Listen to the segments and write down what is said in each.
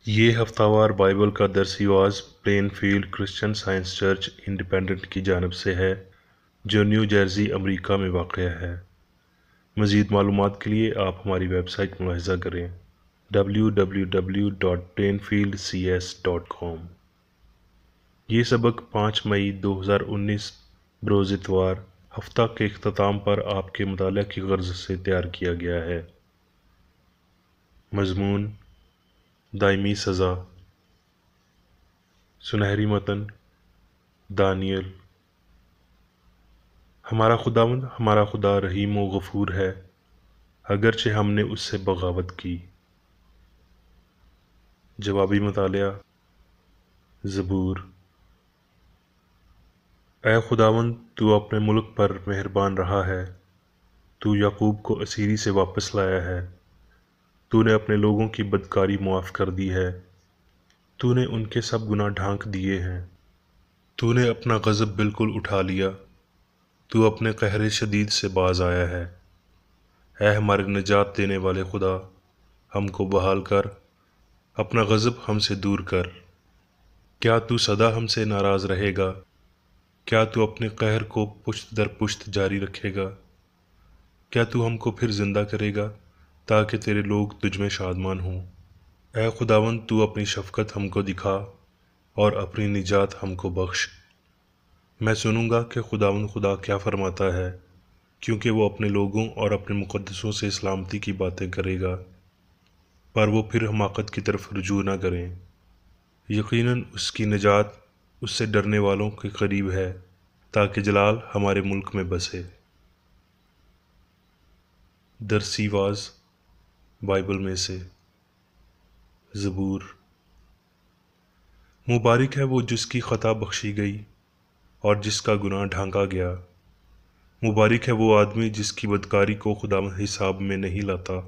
یہ ہفتہ وار بائبل کا درسی واز Plainfield Christian Science Church Independent کی جانب سے ہے جو نیو جرسی امریکہ میں واقع ہے۔ مزید معلومات کے لیے آپ ہماری ویب سائٹ ملاحظہ کریں www.plainfieldcs.com۔ یہ سبق 5 مئی 2019 بروز اتوار ہفتہ کے اختتام پر آپ کے مطالعہ کی غرض سے تیار کیا گیا ہے۔ مضمون دائمی سزا، سنہری متن دانیل۔ ہمارا خدا رحیم و غفور ہے، اگرچہ ہم نے اس سے بغاوت کی۔ جوابی مطالعہ زبور۔ اے خداوند، تو اپنے ملک پر مہربان رہا ہے، تو یعقوب کو اسیری سے واپس لایا ہے، تو نے اپنے لوگوں کی بدکاری معاف کر دی ہے، تو نے ان کے سب گناہ ڈھانک دیے ہیں، تو نے اپنا غضب بالکل اٹھا لیا، تو اپنے قہر شدید سے باز آیا ہے۔ اے ہمارے نجات دینے والے خدا، ہم کو بحال کر، اپنا غضب ہم سے دور کر۔ کیا تو سدا ہم سے ناراض رہے گا؟ کیا تو اپنے قہر کو پشت در پشت جاری رکھے گا؟ کیا تو ہم کو پھر زندہ کرے گا تاکہ تیرے لوگ تجھ میں شادمان ہوں؟ اے خداوند، تو اپنی شفقت ہم کو دکھا اور اپنی نجات ہم کو بخش۔ میں سنوں گا کہ خداوند خدا کیا فرماتا ہے، کیونکہ وہ اپنے لوگوں اور اپنے مقدسوں سے سلامتی کی باتیں کرے گا، پر وہ پھر حماقت کی طرف رجوع نہ کریں۔ یقیناً اس کی نجات اس سے ڈرنے والوں کے قریب ہے، تاکہ جلال ہمارے ملک میں بسے۔ درسی واز بائبل میں سے زبور۔ مبارک ہے وہ جس کی خطا بخشی گئی اور جس کا گناہ ڈھانکا گیا۔ مبارک ہے وہ آدمی جس کی بدکاری کو خدا حساب میں نہیں لاتا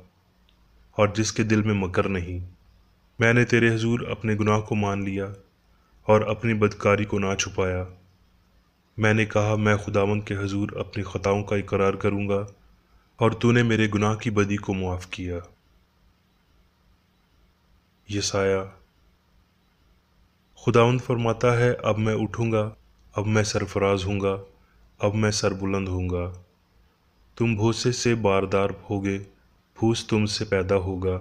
اور جس کے دل میں مکر نہیں۔ میں نے تیرے حضور اپنے گناہ کو مان لیا اور اپنی بدکاری کو نہ چھپایا۔ میں نے کہا، میں خداوند کے حضور اپنی خطاؤں کا اقرار کروں گا، اور تو نے میرے گناہ کی بدی کو معاف کیا۔ یسایہ۔ خداوند فرماتا ہے، اب میں اٹھوں گا، اب میں سرفراز ہوں گا، اب میں سر بلند ہوں گا۔ تم بھوسے سے باردار ہوگے، پھوس تم سے پیدا ہوگا،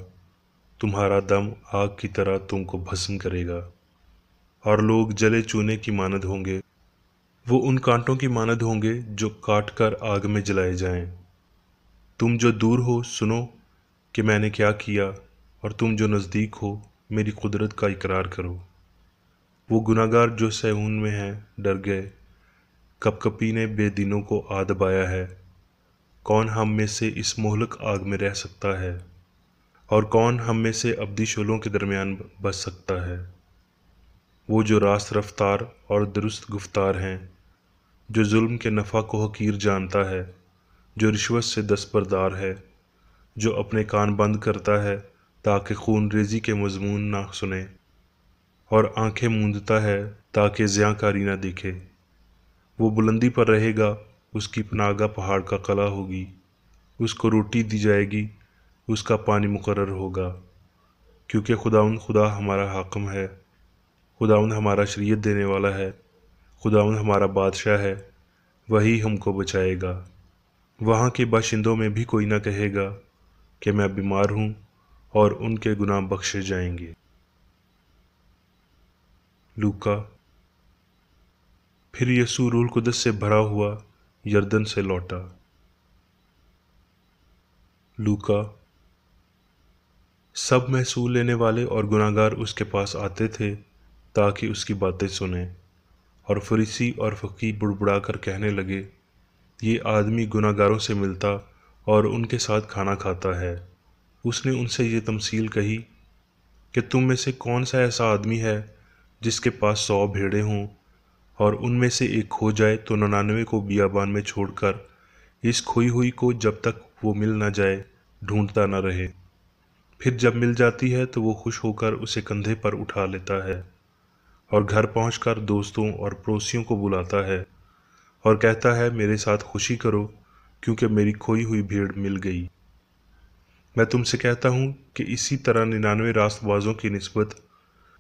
تمہارا دم آگ کی طرح تم کو بھسم کرے گا، اور لوگ جلے چونے کی مانند ہوں گے۔ وہ ان کانٹوں کی مانند ہوں گے جو کاٹ کر آگ میں جلائے جائیں۔ تم جو دور ہو سنو کہ میں نے کیا کیا، اور تم جو نزدیک ہو میری قدرت کا اقرار کرو۔ وہ گناہگار جو صہیون میں ہیں ڈر گئے، کپکپی نے بے دینوں کو آ دبایا ہے۔ کون ہم میں سے اس مہلک آگ میں رہ سکتا ہے، اور کون ہم میں سے ابدی شعلوں کے درمیان بچ سکتا ہے؟ وہ جو راست رفتار اور درست گفتار ہیں، جو ظلم کے نفع کو حقیر جانتا ہے، جو رشوت سے دستبردار ہے، جو اپنے کان بند کرتا ہے تاکہ خون ریزی کے مضمون نہ سنے، اور آنکھیں موندتا ہے تاکہ زیاں کاری نہ دیکھے۔ وہ بلندی پر رہے گا، اس کی پناہ گاہ پہاڑ کا قلعہ ہوگی، اس کو روٹی دی جائے گی، اس کا پانی مقرر ہوگا، کیونکہ خداوند خدا ہمارا حاکم ہے، خداوند ہمارا شریعت دینے والا ہے، خداوند ہمارا بادشاہ ہے، وہی ہم کو بچائے گا۔ وہاں کے باشندوں میں بھی کوئی نہ کہے گا کہ میں بیمار ہوں، اور ان کے گناہ بخشے جائیں گے۔ لوکا۔ پھر یسوع روح القدس سے بھرا ہوا یردن سے لوٹا۔ لوکا۔ سب محصول لینے والے اور گناہگار اس کے پاس آتے تھے تاکہ اس کی باتیں سنیں، اور فریسی اور فقیہ بڑبڑا کر کہنے لگے، یہ آدمی گناہگاروں سے ملتا اور ان کے ساتھ کھانا کھاتا ہے۔ اس نے ان سے یہ تمثیل کہی کہ تم میں سے کون سا ایسا آدمی ہے جس کے پاس 100 بھیڑیں ہوں، اور ان میں سے ایک کھو جائے تو 99 کو بیابان میں چھوڑ کر اس کھوئی ہوئی کو جب تک وہ مل نہ جائے ڈھونڈتا نہ رہے۔ پھر جب مل جاتی ہے تو وہ خوش ہو کر اسے کندھے پر اٹھا لیتا ہے، اور گھر پہنچ کر دوستوں اور پڑوسیوں کو بلاتا ہے اور کہتا ہے، میرے ساتھ خوشی کرو کیونکہ میری کھوئی ہوئی بھیڑ مل گئی۔ میں تم سے کہتا ہوں کہ اسی طرح 99 راست بازوں کی نسبت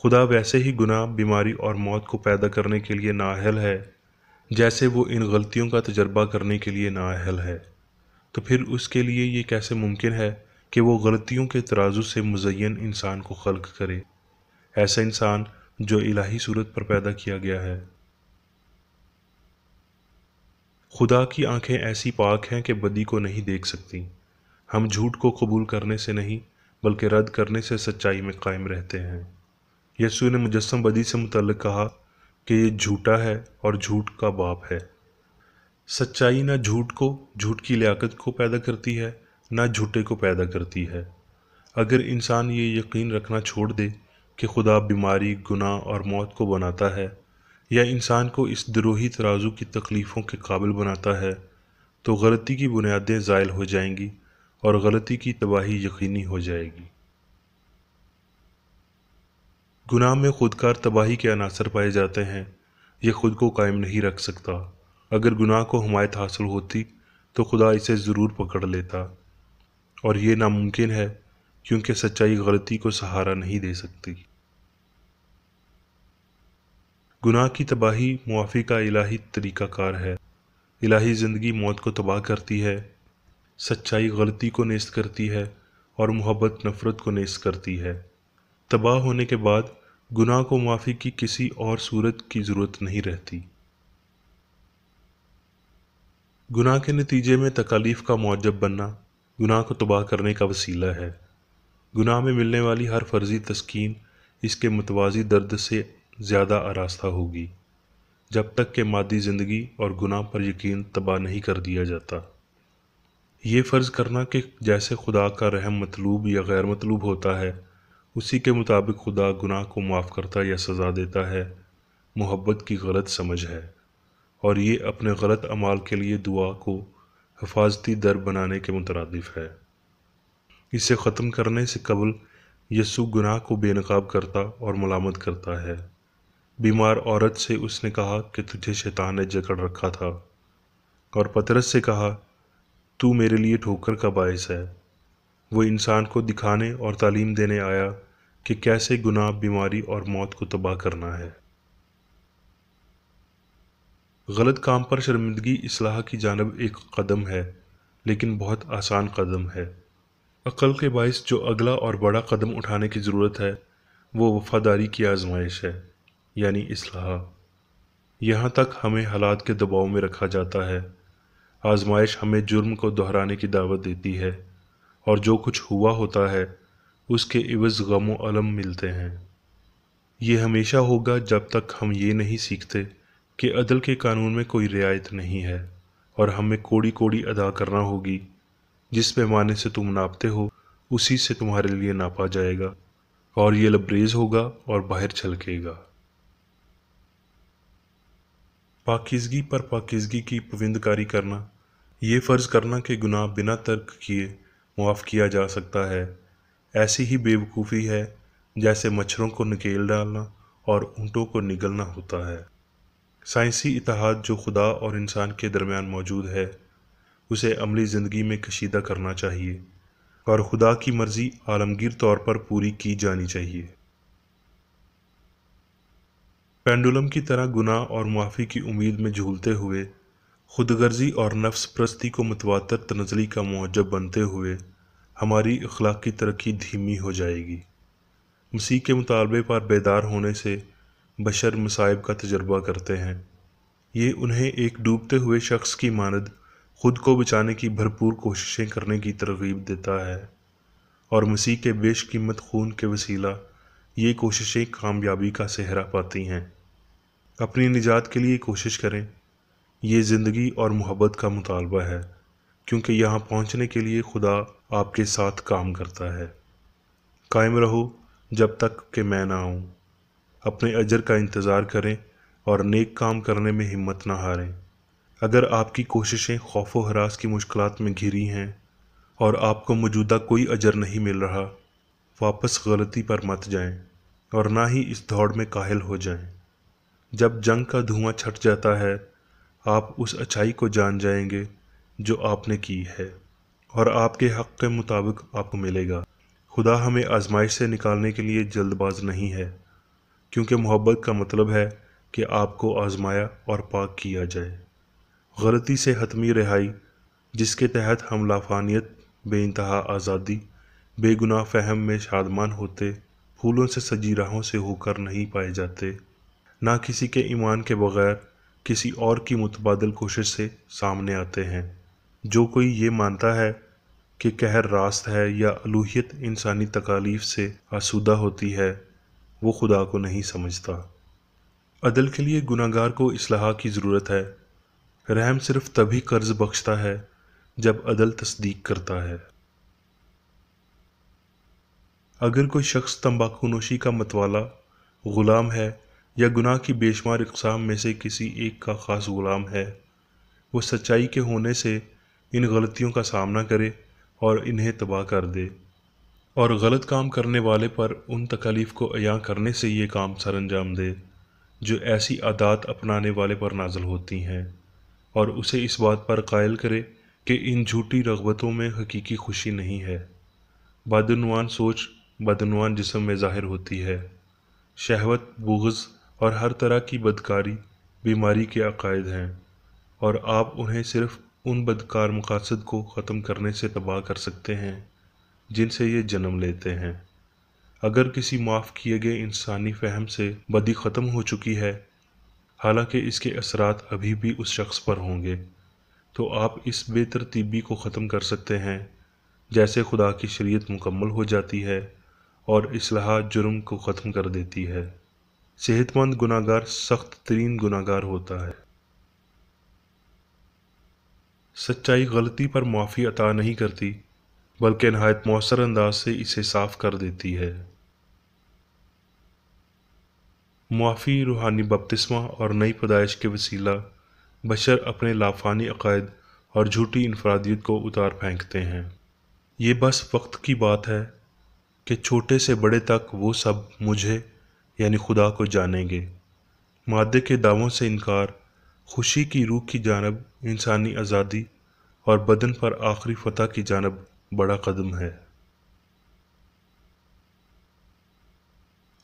خدا ویسے ہی گناہ، بیماری اور موت کو پیدا کرنے کے لیے نااہل ہے جیسے وہ ان غلطیوں کا تجربہ کرنے کے لیے نااہل ہے۔ تو پھر اس کے لیے یہ کیسے ممکن ہے کہ وہ غلطیوں کے ترازو سے مزین انسان کو خلق کرے، ایسا انسان جو الہی صورت پر پیدا کیا گیا ہے؟ خدا کی آنکھیں ایسی پاک ہیں کہ بدی کو نہیں دیکھ سکتی۔ ہم جھوٹ کو قبول کرنے سے نہیں بلکہ رد کرنے سے سچائی میں قائم رہتے ہیں۔ یسوع نے مجسم بدی سے متعلق کہا کہ یہ جھوٹا ہے اور جھوٹ کا باپ ہے۔ سچائی نہ جھوٹ کی لیاقت کو پیدا کرتی ہے، نہ جھوٹے کو پیدا کرتی ہے۔ اگر انسان یہ یقین رکھنا چھوڑ دے کہ خدا بیماری، گناہ اور موت کو بناتا ہے، یا انسان کو اس دروہی ترازو کی تکلیفوں کے قابل بناتا ہے، تو غلطی کی بنیادیں زائل ہو جائیں گی اور غلطی کی تباہی یقینی ہو جائے گی۔ گناہ میں خودکار تباہی کے عناصر پائے جاتے ہیں۔ یہ خود کو قائم نہیں رکھ سکتا۔ اگر گناہ کو حمایت حاصل ہوتی تو خدا اسے ضرور پکڑ لیتا، اور یہ ناممکن ہے کیونکہ سچائی غلطی کو سہارا نہیں دے سکتی۔ گناہ کی تباہی معافی کا الہی طریقہ کار ہے۔ الہی زندگی موت کو تباہ کرتی ہے، سچائی غلطی کو نیست کرتی ہے، اور محبت نفرت کو نیست کرتی ہے۔ تباہ ہونے کے بعد گناہ کو معافی کی کسی اور صورت کی ضرورت نہیں رہتی۔ گناہ کے نتیجے میں تکالیف کا موجب بننا گناہ کو تباہ کرنے کا وسیلہ ہے۔ گناہ میں ملنے والی ہر فرضی تسکین اس کے متوازی درد سے زیادہ آراستہ ہوگی، جب تک کہ مادی زندگی اور گناہ پر یقین تباہ نہیں کر دیا جاتا۔ یہ فرض کرنا کہ جیسے خدا کا رحم مطلوب یا غیر مطلوب ہوتا ہے، اسی کے مطابق خدا گناہ کو معاف کرتا یا سزا دیتا ہے، محبت کی غلط سمجھ ہے، اور یہ اپنے غلط اعمال کے لیے دعا کو حفاظتی در بنانے کے مترادف ہے۔ اسے ختم کرنے سے قبل یسوع گناہ کو بے نقاب کرتا اور ملامت کرتا ہے۔ بیمار عورت سے اس نے کہا کہ تجھے شیطان نے جکڑ رکھا تھا، اور پطرس سے کہا تو میرے لیے ٹھوکر کا باعث ہے۔ وہ انسان کو دکھانے اور تعلیم دینے آیا کہ کیسے گناہ، بیماری اور موت کو تباہ کرنا ہے۔ غلط کام پر شرمندگی اصلاح کی جانب ایک قدم ہے، لیکن بہت آسان قدم ہے۔ عقل کے باعث جو اگلا اور بڑا قدم اٹھانے کی ضرورت ہے وہ وفاداری کی آزمائش ہے، یعنی اصلاح۔ یہاں تک ہمیں حالات کے دباؤ میں رکھا جاتا ہے۔ آزمائش ہمیں جرم کو دہرانے کی دعوت دیتی ہے، اور جو کچھ ہوا ہوتا ہے اس کے عوض غم و الم ملتے ہیں۔ یہ ہمیشہ ہوگا جب تک ہم یہ نہیں سیکھتے کہ عدل کے قانون میں کوئی رعایت نہیں ہے، اور ہمیں کوڑی کوڑی ادا کرنا ہوگی۔ جس پیمانے سے تم ناپتے ہو اسی سے تمہارے لیے ناپا جائے گا، اور یہ لبریز ہوگا اور باہر چھلکے گا۔ پاکیزگی پر پاکیزگی کی پابندکاری کرنا، یہ فرض کرنا کہ گناہ بنا ترک کیے معاف کیا جا سکتا ہے، ایسی ہی بے وقوفی ہے جیسے مچھروں کو نکیل ڈالنا اور اونٹوں کو نگلنا ہوتا ہے۔ سائنسی اتحاد جو خدا اور انسان کے درمیان موجود ہے، اسے عملی زندگی میں کشیدہ کرنا چاہیے، اور خدا کی مرضی عالمگیر طور پر پوری کی جانی چاہیے۔ پینڈولم کی طرح گناہ اور معافی کی امید میں جھولتے ہوئے، خود غرضی اور نفس پرستی کو متواتر تنزلی کا موجب بنتے ہوئے، ہماری اخلاقی ترقی دھیمی ہو جائے گی۔ مسیح کے مطالبے پر بیدار ہونے سے بشر مصائب کا تجربہ کرتے ہیں۔ یہ انہیں ایک ڈوبتے ہوئے شخص کی مانند خود کو بچانے کی بھرپور کوششیں کرنے کی ترغیب دیتا ہے، اور مسیح کے بیش قیمت خون کے وسیلہ یہ کوششیں کامیابی کا سہرا پاتی ہیں۔ اپنی نجات کے لیے کوشش کریں، یہ زندگی اور محبت کا مطالبہ ہے، کیونکہ یہاں پہنچنے کے لیے خدا آپ کے ساتھ کام کرتا ہے۔ قائم رہو جب تک کہ میں نہ آؤں۔ اپنے اجر کا انتظار کریں اور نیک کام کرنے میں ہمت نہ ہاریں۔ اگر آپ کی کوششیں خوف و ہراس کی مشکلات میں گھری ہیں اور آپ کو موجودہ کوئی اجر نہیں مل رہا، واپس غلطی پر مت جائیں اور نہ ہی اس دوڑ میں کاہل ہو جائیں۔ جب جنگ کا دھواں چھٹ جاتا ہے، آپ اس اچھائی کو جان جائیں گے جو آپ نے کی ہے، اور آپ کے حق کے مطابق آپ کو ملے گا۔ خدا ہمیں آزمائش سے نکالنے کے لیے جلد باز نہیں ہے، کیونکہ محبت کا مطلب ہے کہ آپ کو آزمایا اور پاک کیا جائے۔ غلطی سے حتمی رہائی، جس کے تحت ہم لافانیت، بے انتہا آزادی، بے گناہ فہم میں شادمان ہوتے، پھولوں سے سجی راہوں سے ہو کر نہیں پائے جاتے، نہ کسی کے ایمان کے بغیر کسی اور کی متبادل کوشش سے سامنے آتے ہیں۔ جو کوئی یہ مانتا ہے کہ قہر راست ہے یا الوہیت انسانی تکالیف سے آسودہ ہوتی ہے، وہ خدا کو نہیں سمجھتا۔ عدل کے لیے گناہگار کو اصلاح کی ضرورت ہے۔ رحم صرف تبھی قرض بخشتا ہے جب عدل تصدیق کرتا ہے۔ اگر کوئی شخص تمباکو نوشی کا متوالا غلام ہے یا گناہ کی بے شمار اقسام میں سے کسی ایک کا خاص غلام ہے، وہ سچائی کے ہونے سے ان غلطیوں کا سامنا کرے اور انہیں تباہ کر دے، اور غلط کام کرنے والے پر ان تکالیف کو عیاں کرنے سے یہ کام سر انجام دے جو ایسی عادات اپنانے والے پر نازل ہوتی ہیں، اور اسے اس بات پر قائل کرے کہ ان جھوٹی رغبتوں میں حقیقی خوشی نہیں ہے۔ بدعنوان سوچ بدعنوان جسم میں ظاہر ہوتی ہے۔ شہوت، بغض اور ہر طرح کی بدکاری بیماری کے عقائد ہیں، اور آپ انہیں صرف ان بدکار مقاصد کو ختم کرنے سے تباہ کر سکتے ہیں جن سے یہ جنم لیتے ہیں۔ اگر کسی معاف کیے گئے انسانی فہم سے بدی ختم ہو چکی ہے، حالانکہ اس کے اثرات ابھی بھی اس شخص پر ہوں گے، تو آپ اس بے ترتیبی کو ختم کر سکتے ہیں جیسے خدا کی شریعت مکمل ہو جاتی ہے اور اصلاح جرم کو ختم کر دیتی ہے۔ صحت مند گناہگار سخت ترین گناہگار ہوتا ہے۔ سچائی غلطی پر معافی عطا نہیں کرتی، بلکہ نہایت مؤثر انداز سے اسے صاف کر دیتی ہے۔ معافی، روحانی بپتسمہ اور نئی پیدائش کے وسیلہ بشر اپنے لافانی عقائد اور جھوٹی انفرادیت کو اتار پھینکتے ہیں۔ یہ بس وقت کی بات ہے کہ چھوٹے سے بڑے تک وہ سب مجھے یعنی خدا کو جانیں گے۔ مادے کے دعووں سے انکار، خوشی کی روح کی جانب انسانی آزادی اور بدن پر آخری فتح کی جانب بڑا قدم ہے۔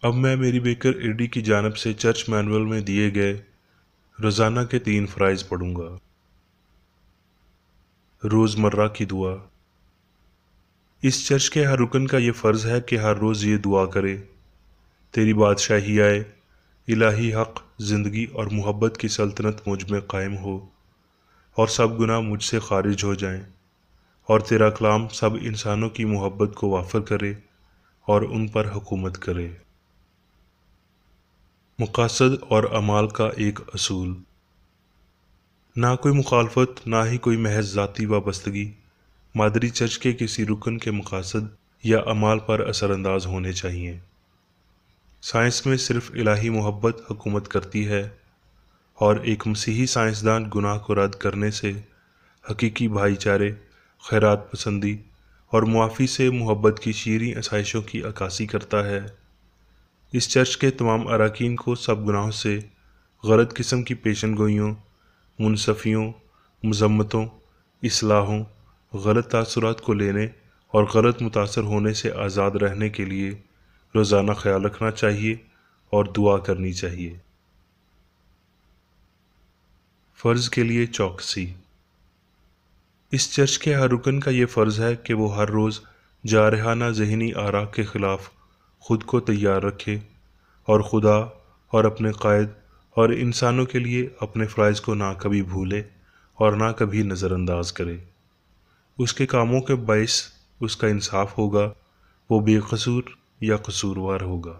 اب میں میری بیکر ایڈی کی جانب سے چرچ مینول میں دیے گئے روزانہ کے 3 فرائض پڑھوں گا۔ روزمرہ کی دعا۔ اس چرچ کے ہر رکن کا یہ فرض ہے کہ ہر روز یہ دعا کرے: تیری بادشاہی آئے، الہی حق، زندگی اور محبت کی سلطنت مجھ میں قائم ہو، اور سب گناہ مجھ سے خارج ہو جائیں، اور تیرا کلام سب انسانوں کی محبت کو وافر کرے اور ان پر حکومت کرے۔ مقاصد اور اعمال کا ایک اصول۔ نہ کوئی مخالفت، نہ ہی کوئی محض ذاتی وابستگی مادری چرچ کے کسی رکن کے مقاصد یا اعمال پر اثر انداز ہونے چاہیے۔ سائنس میں صرف الہی محبت حکومت کرتی ہے، اور ایک مسیحی سائنسدان گناہ کو رد کرنے سے، حقیقی بھائی چارے، خیرات پسندی اور معافی سے محبت کی شیریں آسائشوں کی عکاسی کرتا ہے۔ اس چرچ کے تمام اراکین کو سب گناہوں سے، غلط قسم کی پیشن گوئیوں، منصفیوں، مذمتوں، اصلاحوں، غلط تاثرات کو لینے اور غلط متاثر ہونے سے آزاد رہنے کے لیے روزانہ خیال رکھنا چاہیے اور دعا کرنی چاہیے۔ فرض کے لیے چوکسی۔ اس چرچ کے ہر رکن کا یہ فرض ہے کہ وہ ہر روز جارحانہ ذہنی آراء کے خلاف خود کو تیار رکھے اور خدا اور اپنے قائد اور انسانوں کے لیے اپنے فرائض کو نہ کبھی بھولے اور نہ کبھی نظر انداز کرے۔ اس کے کاموں کے باعث اس کا انصاف ہوگا، وہ بے قصور یا قصوروار ہوگا۔